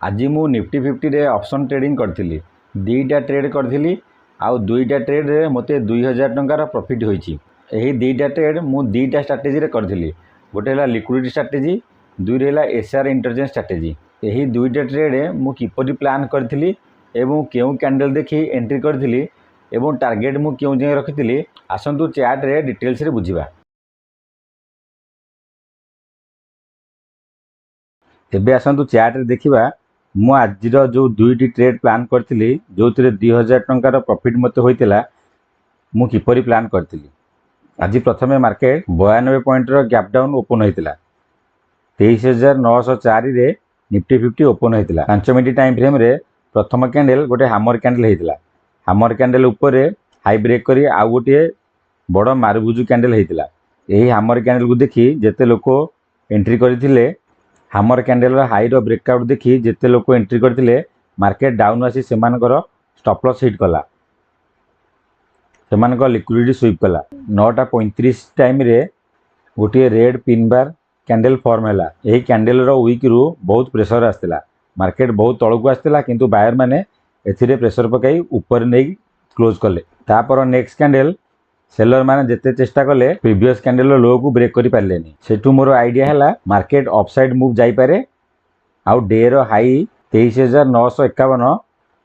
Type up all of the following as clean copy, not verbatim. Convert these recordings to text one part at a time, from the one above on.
आज मु निफ्टी 50 रे ऑप्शन ट्रेडिंग करथिली। दुईटा ट्रेड करथिली आउ दुईटा ट्रेड रे मते 2000 टंकार प्रॉफिट होईची। एही दुईटा ट्रेड मु दुईटा स्ट्रैटेजी रे करथिली। गोटे हला लिक्विडिटी स्ट्रैटेजी, दुई हला एसआर इंटरचेंज स्ट्रैटेजी। एही दुईटा ट्रेड मु किपरि प्लान करथिली एवं केउ कैंडल देखि एंट्री करथिली एवं टारगेट मु केउ जे रखिथिली आसंतु चार्ट रे डिटेल्स रे बुझिबा। एबे आसंतु चार्ट रे देखिबा मु आजिर जो दुईटी ट्रेड प्लान करथिली जो 2000 टंकार प्रॉफिट मते होइतिला मु किपरि प्लान करथिली। आज प्रथमे मार्केट 92 पॉइंट रो गैप डाउन ओपन होइतिला। 23904 रे निफ्टी 50 ओपन होइतिला। 5 मिनिट टाइम फ्रेम रे प्रथम कैंडल गोटे हैमर कैंडल होइतिला। हैमर कैंडल ऊपर हाई ब्रेक करी आ गोटे बड़ मारुबुजु कैंडल होइतिला। एही हैमर कैंडल को देखि जेते लोक एंट्री करथिले हैमर कैंडल हाई रो ब्रेकआउट देखि जेते लोक एंट्री करथिले मार्केट डाउन आसी सेमानकर स्टॉप लॉस हिट कला। सेमानकर लिक्विडिटी स्वीप कला। 9:35 टाइम रे गोटे red pin bar candle form हैला। एही कैंडल रो वीक रु बहुत प्रेशर आस्तिला। मार्केट बहुत तळकु आस्तिला किंतु बायर माने एथिरे प्रेशर पकाई ऊपर नै क्लोज कले। तापर नेक्स्ट कैंडल सेलर माने जेते चेष्टा कले प्रीवियस कैंडल लो को ब्रेक करि पारलेनी। सेटु मोर आईडिया हैला मार्केट अपसाइड मूव जाई पारे आउ डे रो हाई 23951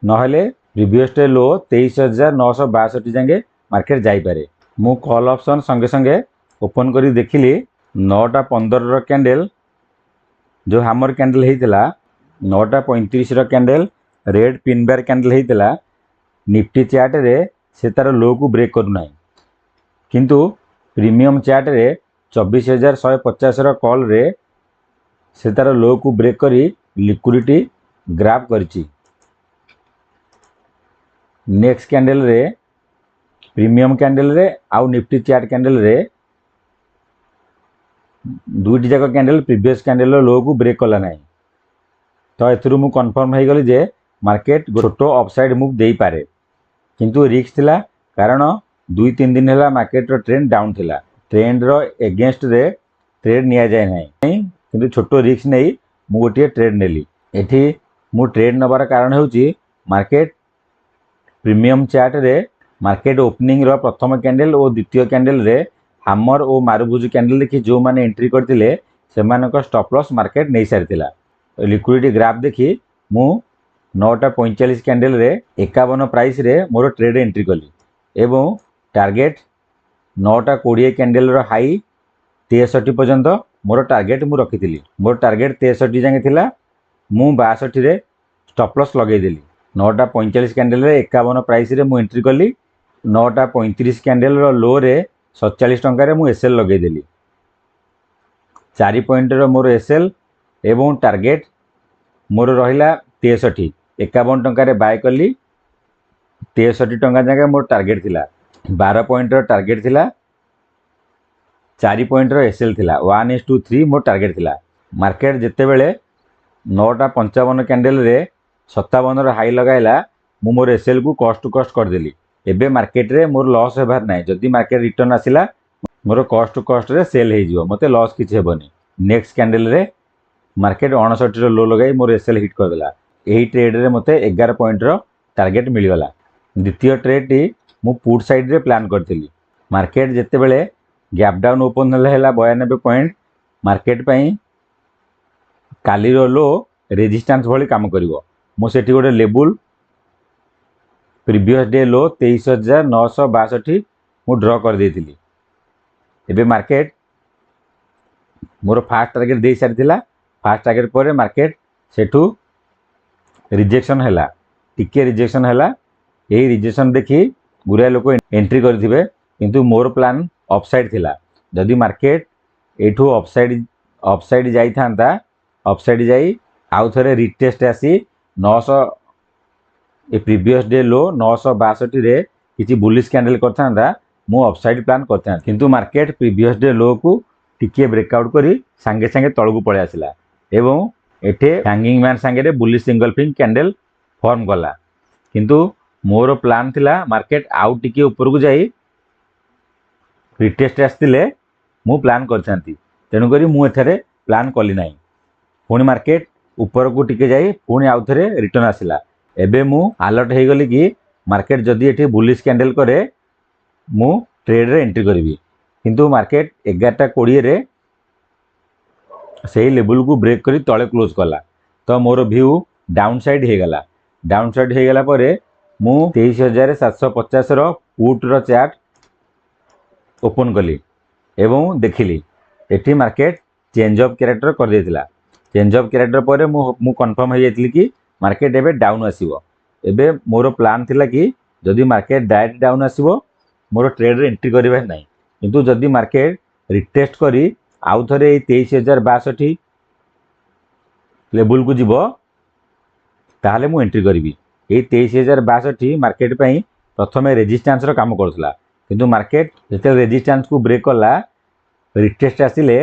नहले प्रीवियस डे लो 23962 जांगे मार्केट जाई पारे। मु कॉल ऑप्शन संगे संगे ओपन करी देखिली 9:15 रो कैंडल जो हैमर कैंडल हेतिला 9:35 रो candle red pin bar candle हेतिला। निफ्टी चार्ट रे से तार लो को ब्रेक करू नाही किंतु प्रीमियम चार्ट रे 24150 रो कॉल रे से तार लो को ब्रेक करी लिक्विडिटी ग्रैब करची। नेक्स्ट कैंडल रे प्रीमियम कैंडल रे आउ निफ्टी चार्ट कैंडल रे दुईटी जाक कैंडल प्रीवियस कैंडल लो को ब्रेक कला नाही। तो एथरु मु कंफर्म हे गली जे मार्केट छोटो अपसाइड मूव देई पारे किंतु रिस्क थिला कारण 2-3 दिन हैला मार्केट रो ट्रेंड डाउन थिला। ट्रेंड रो एगेंस्ट रे ट्रेड निया जाय नाही किंतु छोटो रिस्क नै मु गोटे ट्रेड नेली। एठी मु ट्रेड नबार कारण होउची मार्केट प्रीमियम चार्ट रे मार्केट ओपनिंग रो प्रथम कैंडल और द्वितीय कैंडल रे हैमर और मारुबुजु कैंडल देखि जो माने एंट्री करथिले सेमानक स्टॉप लॉस मार्केट नै सारिथिला। लिक्विडिटी ग्राफ देखि मु 9:45 कैंडल रे 51 प्राइस रे मोर ट्रेड एंट्री कली एवं टारगेट 9:20 कैंडल रो हाई 63 पर्यंत मोर टारगेट मु रखिथिली। मोर टारगेट 63 जांगे थिला। मु 62 रे स्टॉप लॉस लगेई देली। 9:45 कैंडल रे 51 प्राइस रे मु एंट्री कली। 9:35 कैंडल रो लो रे 47 टंका रे मु एसएल लगेई देली। 4 पॉइंट रो मोर एसएल एवं टारगेट मोर रहिला 63। 51 टंका रे बाय कली। 63 टंका जाके मोर टारगेट थिला। 12 पॉइंट रो टारगेट थिला। 4 पॉइंट रो एसएल थिला। 1:3 मोर टारगेट थिला। मार्केट जेते बेले 9:55 कैंडल रे 57 रो हाई लगाइला मु मोर एसएल को कॉस्ट टू कॉस्ट कर देली। एबे मार्केट रे मोर लॉस हेबार नाही। जदी मार्केट रिटर्न आसिला मोर कॉस्ट टू कॉस्ट रे सेल हे जिवो, मते लॉस किछ हेबनी। नेक्स्ट कैंडल रे मार्केट 59 रो लो लगाई मोर एसएल हिट कर देला। एही ट्रेड रे मते 11 पॉइंट रो टारगेट मिल गला। द्वितीय ट्रेड टी मु पुट साइड रे प्लान करथिली। मार्केट जेते बेले गैप डाउन ओपन हैला 92 पॉइंट मार्केट पई काली रो लो रेजिस्टेंस भली काम करिवो। मु सेठी गोटे लेवल प्रीवियस डे लो 23962 मु ड्रॉ कर देथिली। एबे मार्केट मोर फास्ट टारगेट दे सारिथिला। फास्ट टारगेट पर मार्केट सेठू रिजेक्शन हैला, टिके रिजेक्शन हैला। एही रिजेक्शन देखि गुरा लोक एंट्री करथिबे किंतु मोर प्लान अपसाइड थिला। जदि मार्केट एठू अपसाइड जाई थांता, अपसाइड जाई आउ थरे रिटेस्ट आसी 900 ए प्रीवियस डे लो 962 रे किछि बुलिश कैंडल करथांदा मु अपसाइड प्लान करथां किंतु मार्केट प्रीवियस डे लो को टिके ब्रेकआउट करी संगे संगे तळगु पळे आसिला एवं एठे हैंगिंग मैन संगे बुलिश सिंगल फिंग कैंडल फॉर्म कला किंतु मोर प्लान थिला मार्केट आउ टिके ऊपर को जाई रिटेस्ट आस्तिले मु प्लान करथांती तेणु करी मु एथरे प्लान कली नाही। पुणी मार्केट ऊपर को टिके जाई पुणी आउ थे रिटर्न आसला। एबे मु अलर्ट हो गली कि मार्केट जदि ये बुलिश कैंडल करे मु ट्रेड रे एंट्री करी। किंतु मार्केट 11:20 रे सही लेवल को ब्रेक करी तले क्लोज कला। तो मोर व्यू डाउन साइड हो गला। डाउन साइड हो गला परे मु 23,750 रो पुट रो चार्ट ओपन कली एवं देखिली एठी मार्केट चेंज ऑफ कैरेक्टर कर देतिला। चेंज ऑफ कैरेक्टर पर मु कंफर्म हो जाइतली कि मार्केट एबे डाउन आसीबो। एबे मोर प्लान थिला कि जदि market direct down आसीबो more trade रे एंट्री करबा नहीं, किंतु जदि मार्केट रिटेस्ट करी आउ थरे 23,062 लेवल को जीवो ताहले मु एंट्री करी। ये 23,062 मार्केट पई प्रथमे रेजिस्टेंस रो काम करथला, किंतु मार्केट जते रेजिस्टेंस को ब्रेक कला रिटेस्ट आसिले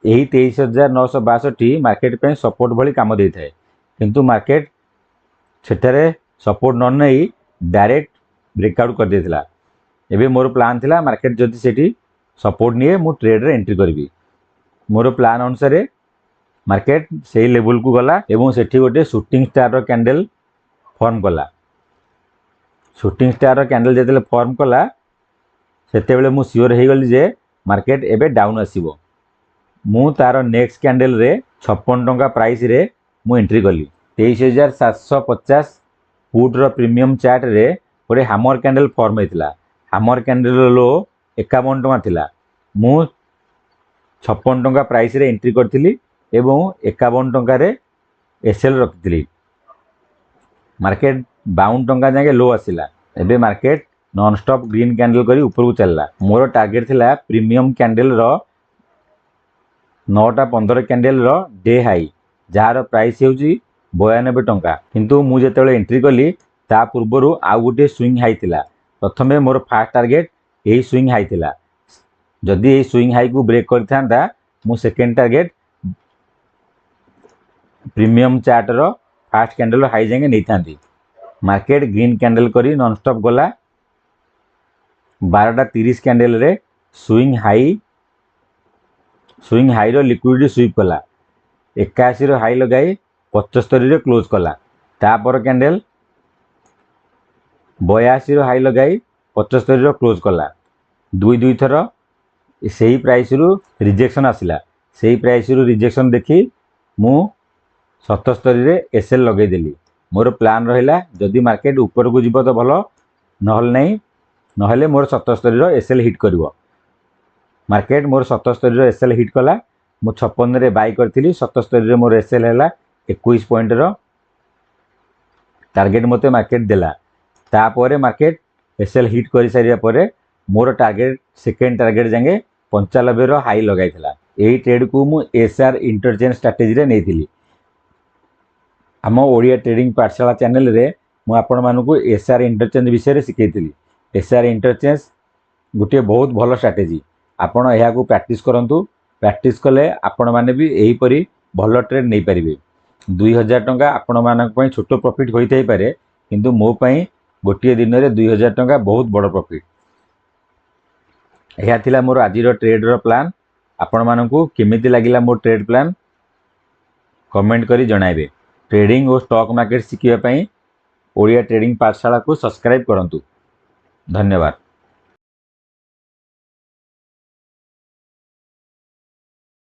यही 23,962 मार्केट पे सपोर्ट भली काम दे थाए। किंतु मार्केट सेठारे सपोर्ट न नहीं डायरेक्ट ब्रेकआउट कर देथिला। एबे मोर प्लान थिला मार्केट जदि सेठी सपोर्ट निए मु ट्रेड रे एंट्री करी। मोर प्लान अनुसार मार्केट सही लेवल को गला एवं सेठी गोटे शूटिंग स्टार रो कैंडल फॉर्म कला। शूटिंग स्टार रो कैंडल जेतेले फॉर्म कला सेते बेले मु सियोर हे गली जे मार्केट एबे डाउन आसीबो। मु तार नेक्स्ट कैंडल रे 56 टंका प्राइस रे मु एंट्री कली। 23,750 पुट रो प्रीमियम चार्ट रे गोटे हामर कैंडल फॉर्म हेतिला। हामर कैंडल लो 51 टंका थिला। मु 56 टंका प्राइस रे एंट्री करथिली एवं 51 टंका रे एसएल रखिथिली। मार्केट 52 टंका जाके लो आसिला। एबे market non stop green candle करी ऊपर को चलला। मोर टारगेट थिला प्रीमियम कैंडल रो 9:15 कैंडल रो डे हाई जार प्राइस हेउची 92 टंका। किंतु मु जेतेबेले एंट्री कली ता पूर्वरु आउ गोटे स्विंग हाई थिला। प्रथमे मोर फास्ट टारगेट यही स्विंग हाई थिला। जदि यही स्विंग हाई को ब्रेक करथांदा मु सेकेंड टारगेट प्रीमियम चार्ट रो फास्ट कैंडल हाई जाके नहीं थांती। मार्केट ग्रीन कैंडल करी नॉन स्टॉप गला। 12:30 कैंडल रे स्विंग हाई रो लिक्विडिटी स्वीप कला। 81 रो हाई लगाई 75 रे क्लोज कला। तापर कैंडल 82 रो हाई लगाई 75 रो क्लोज कला। दुई थर सही प्राइस रु रिजेक्शन आसिला। सही प्राइस रु रिजेक्शन देखी मु 77 रे एसएल लगे देली। मोर प्लान रहिला जदि मार्केट ऊपर को जीव तो भलो नहल नहीं नहले मोर 77 रो एसएल हिट करिवो। मार्केट मोर 77 रो एसएल हिट कला। मु 56 रे बाय करथिली। 77 रे मोर एसएल हैला 21 पॉइंट रो टारगेट मते मार्केट देला। तापरे मार्केट एसएल हिट करि सारिया परे मोर टारगेट सेकेंड टारगेट जांगे 95 रो हाई लगाइथिला। एही ट्रेड को मु एसआर इंटरचेंज स्ट्रेटजी रे नेथिली। आम ओडिया ट्रेडिंग पाठशाला चैनल रे मु आपण मानकु एसआर इंटरचेंज विषय रे सिखैथिली। एसआर इंटरचेंज गोटे बहुत भल स्ट्रेटजी। आपण एहा को प्रैक्टिस करंतु। प्रैक्टिस कले आपण माने भी एही परी भल ट्रेड नै परिबे। 2000 टंका आपण मानक पई छोट प्रॉफिट होई थाई पारे, किंतु मो पई गोटे दिन रे 2000 टंका बहुत बड़ प्रॉफिट। एहा थिला मोर आज रो ट्रेड रो प्लान। आपण मानकु केमिति लागिला मोर ट्रेड प्लान कमेंट करी जणाइबे। ट्रेडिंग और स्टॉक मार्केट शिखिबा पई ओडिया ट्रेडिंग पाठशाला को सब्सक्राइब करंतु। धन्यवाद।